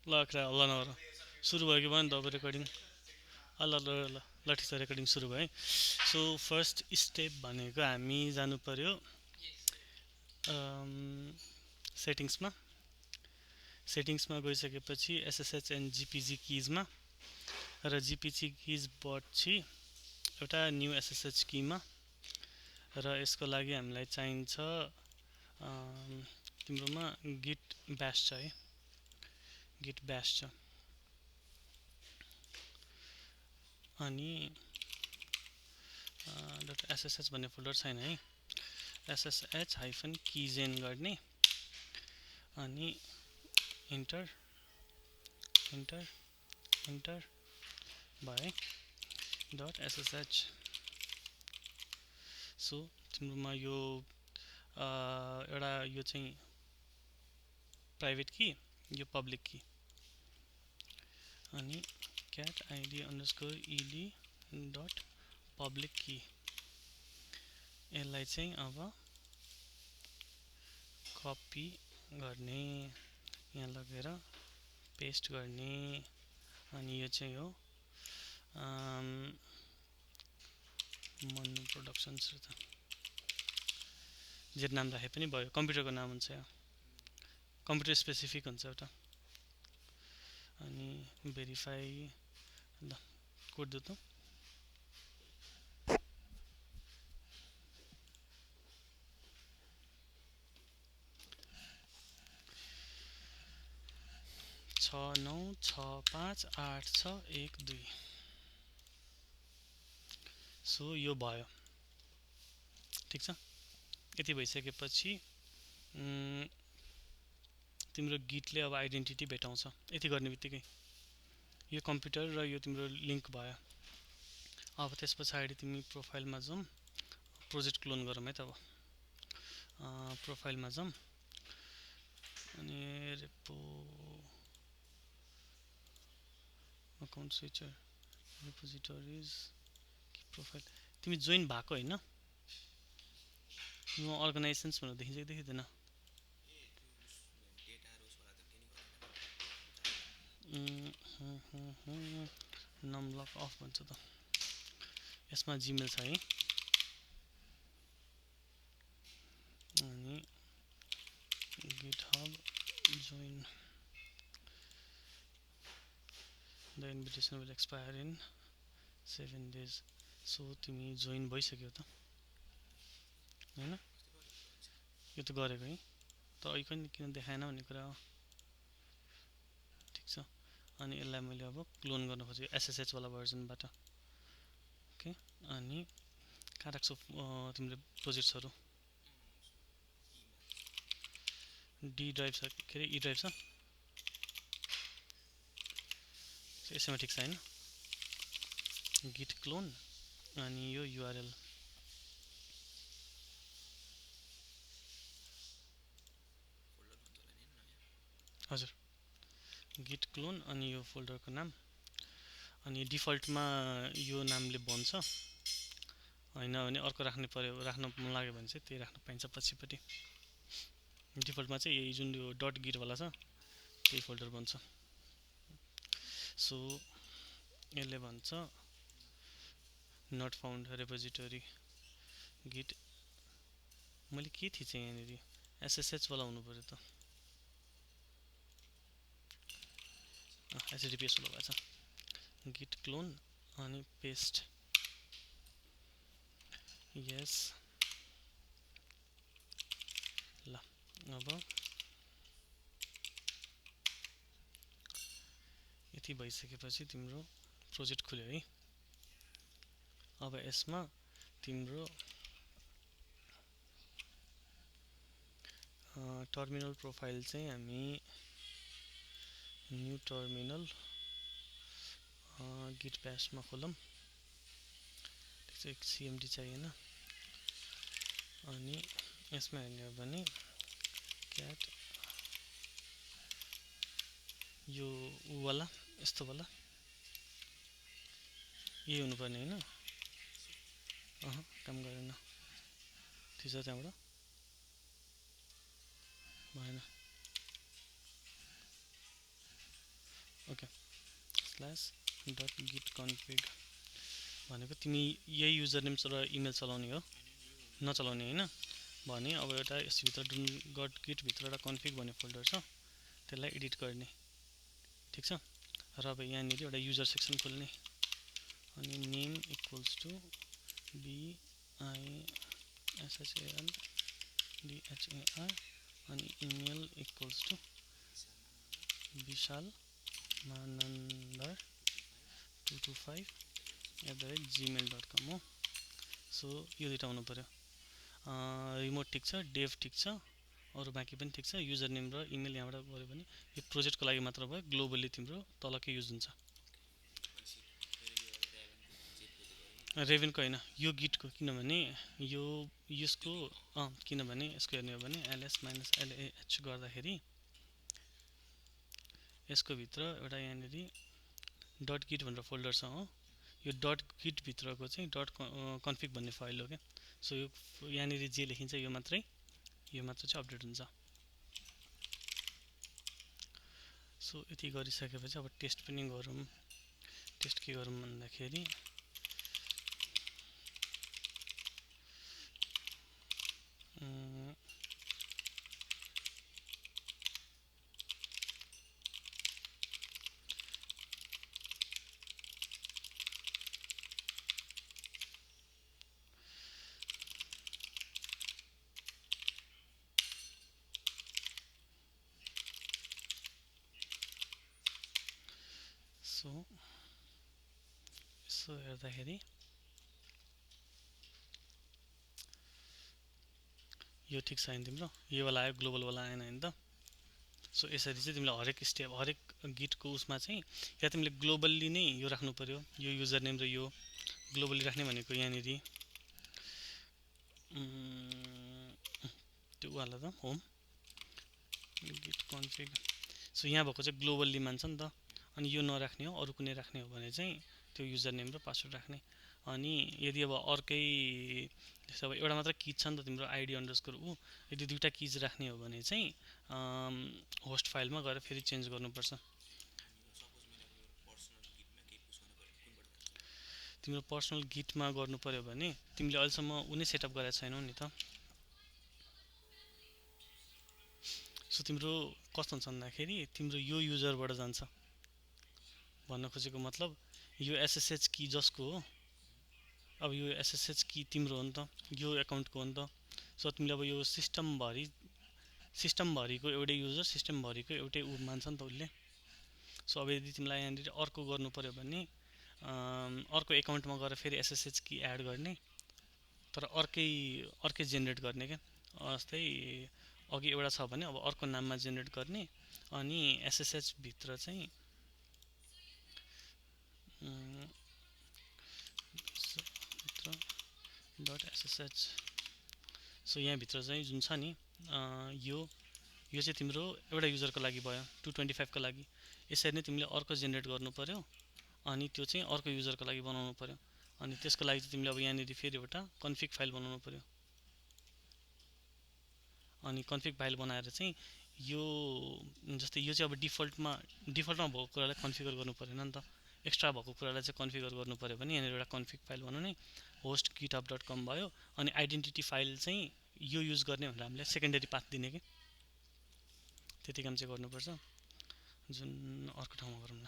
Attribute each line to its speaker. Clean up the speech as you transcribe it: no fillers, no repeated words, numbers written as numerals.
Speaker 1: ल आख्रा हल्ला नगर सुरु भयो कि भयो नि त अब रेकर्डिङ ल ल ल ल ठिक छ रेकर्डिङ सुरु भयो है सो फर्स्ट स्टेप भनेको हामी जानु पर्यो सेटिङ्समा सेटिङ्समा गइसकेपछि एसएसएच एन्ड जिपिजी किजमा र जिपिजी किज पछि एउटा न्यू एसएसएच कीमा र यसको लागि हामीलाई चाहिन्छ तिम्रोमा गिट ब्यास छ है गिट ब्यास छ अनि डट एसएसएच भन्ने फोल्डर छैन है एसएसएच हाइफन किजेन गर्ने अनि इन्टर इन्टर इन्टर भयो डट एसएसएच सो तिम्रोमा यो एउटा यो चाहिँ प्राइभेट की यो पब्लिक की अनि cat ID underscore ED dot public key यसलाई चाहिँ अब कपी गर्ने यहाँ लगेर पेस्ट गर्ने अनि यो चाहिँ हो मन्नु प्रोडक्सन्स र त जे नाम राखे पनि भयो कम्प्युटरको नाम हुन्छ यहाँ कम्प्युटर स्पेसिफिक हुन्छ एउटा अनि भेरिफाई ल कोड दो त 69658612 सो यो भयो ठिक छ यति भइसकेपछि तिम्रो गिटले अब आइडेन्टिटी भेटाउँछ यति गर्ने बित्तिकै यो कम्प्युटर र यो तिम्रो लिङ्क भयो अब त्यस पछाडि तिमी प्रोफाइलमा जाउँ प्रोजेक्ट क्लोन गरौँ है त अब प्रोफाइलमा जाउँ अनि रेपो अकाउन्ट स्विचर रिपोजिटरिज प्रोफाइल तिमी जोइन भएको होइन तिम्रो अर्गनाइजेसन्स भनेर देखिन्छ कि देखिँदैन नमलक अफ भन्छ त यसमा जिमेल छ है अनि GitHub join the invitation will expire in 7 days so तिमी जोइन भइसक्यो त हैन यो त गरेको है त अहिले किन देखाएन भन्ने कुरा हो ठिक छ अनि यसलाई मैले अब क्लोन गर्न खोजेको एसएसएच वाला भर्जनबाट ओके अनि कहाँ राख्छौ तिम्रो प्रोजेक्ट्सहरू डी ड्राइभ छ के अरे ई ड्राइभ छ यसैमा ठिक छ हैन गिट क्लोन अनि यो युआरएल हजुर गिट क्लोन अनि यो फोल्डरको नाम अनि डिफल्टमा यो नामले बन्छ हैन भने अर्को राख्नु पर्यो राख्न मन लाग्यो भने चाहिँ त्यही राख्न पाइन्छ पछिपट्टि डिफल्टमा चाहिँ यही जुन यो डट गिट वाला छ त्यही फोल्डर बन्छ सो यसले भन्छ नट फाउन्ड रेपोजिटरी गिट मैले के थिचेँ यहाँनिर एसएसएच वाला हुनु पर्यो त एचटिटिपिएस वाला भएछ गिट क्लोन अनि पेस्ट यस ल अब यति भइसकेपछि तिम्रो प्रोजेक्ट खुल्यो है अब यसमा तिम्रो टर्मिनल प्रोफाइल चाहिँ हामी न्यू टर्मिनल गिट ब्यासमा खोलौँ ठिक छ एक सिएमडी चाहिएन अनि यसमा हेर्ने हो भने क्याट यो वाला यस्तो वाला यही हुनुपर्ने होइन काम गरेन ठिक छ त्यहाँबाट भएन /git भनेको तिमी यही युजर नेम र इमेल चलाउने हो, नचलाउने होइन भने अब एउटा यसभित्र .git भित्र एउटा config भन्ने फोल्डर छ, त्यसलाई एडिट गर्ने। ठिक छ। र अब यहाँनिर एउटा युजर सेक्सन खोल्ने अनि नेम इक्वल्स टु BISHALDHAR अनि इमेल इक्वल्स टु vishalmanandar225@gmail.com हो। सो यो दुईटा हुनु पर्यो। रिमोट ठिक छ, डेभ ठिक छ, अरू बाँकी पनि ठिक छ। युजर नेम र इमेल यहाँबाट गऱ्यो भने यो प्रोजेक्टको लागि मात्र भयो, ग्लोबली तिम्रो तलकै युज हुन्छ। रेभेनको होइन, यो गिटको, किनभने यसको किनभने यसको हेर्ने हो भने ls-lah गर्दाखेरि यसको भित्र एउटा यहाँनिर .git भनेर फोल्डर छ हो। यो .git भित्रको चाहिँ .config भन्ने फाइल हो क्या। सो यो यहाँनिर जे लेखिन्छ यो मात्र चाहिँ अपडेट हुन्छ। सो यति गरिसकेपछि अब टेस्ट पनि गरौँ। टेस्ट के गरौँ भन्दाखेरि यसो हेर्दाखेरि यो ठिक छैन तिम्रो, यो वाला आयो, ग्लोबल वाला आएन नि त। सो यसरी चाहिँ तिमीले हरेक स्टेप, हरेक गिटको उसमा चाहिँ या तिमीले ग्लोबल्ली नै यो राख्नु पर्यो, यो युजर नेम र यो ग्लोबल्ली राख्ने भनेको यहाँनिर त्यो वाला त होम गिट कन्फिग। सो यहाँ भएको चाहिँ ग्लोबल्ली मान्छ नि त, अनि यो नराख्ने हो, अरू कुनै राख्ने हो भने चाहिँ त्यो युजर नेम र पासवर्ड राख्ने। अनि यदि अब अर्कै अब एउटा मात्र किज छ नि त तिम्रो आइडी अन्डरस्कोर यदि दुईवटा किज राख्ने हो भने चाहिँ होस्ट फाइलमा गएर फेरि चेन्ज गर्नुपर्छ। तिम्रो पर्सनल गिटमा गर्नु पर्यो भने तिमीले अहिलेसम्म उनी सेटअप गरेको छैनौ नि त। सो तिम्रो कस्तो हुन्छ भन्दाखेरि तिम्रो यो युजरबाट जान्छ भन्न खोजेको मतलब यो SSH की जसको हो, अब यो SSH की तिम्रो हो नि त, यो एकाउन्टको हो नि त। सो तिमीले अब यो सिस्टमभरिको एउटै युजर, सिस्टमभरिको एउटै मान्छ नि त उसले। सो अब यदि तिमीलाई यहाँनिर अर्को गर्नु पर्यो भने अर्को एकाउन्टमा गएर फेरि SSH की एड गर्ने, तर अर्कै जेनेरेट गर्ने क्या। जस्तै अघि एउटा छ भने अब अर्को नाममा जेनेरेट गर्ने अनि SSH भित्र चाहिँ .ssh। सो यहाँभित्र चाहिँ जुन छ नि यो चाहिँ तिम्रो एउटा युजरको लागि भयो, 225 को लागि। यसरी नै तिमीले अर्को जेनेरेट गर्नु पर्यो अनि त्यो चाहिँ अर्को युजरको लागि बनाउनु पर्यो। अनि त्यसको लागि चाहिँ तिमीले अब यहाँनिर फेरि एउटा कन्फिग फाइल बनाउनु पर्यो। अनि कन्फिग फाइल बनाएर चाहिँ यो जस्तै यो चाहिँ अब डिफल्टमा भएको कुरालाई कन्फिगर गर्नु परेन नि त, एक्स्ट्रा भएको कुरालाई चाहिँ कन्फिगर गर्नु पर्यो भने यहाँनिर एउटा कन्फिग फाइल बनाउने, होस्ट github.com भयो। अनि आइडेन्टिटी फाइल चाहिँ यो युज गर्ने भनेर हामीले सेकेन्डरी पाथ दिने कि त्यति काम चाहिँ गर्नुपर्छ। जुन अर्को ठाउँमा गरौँ न।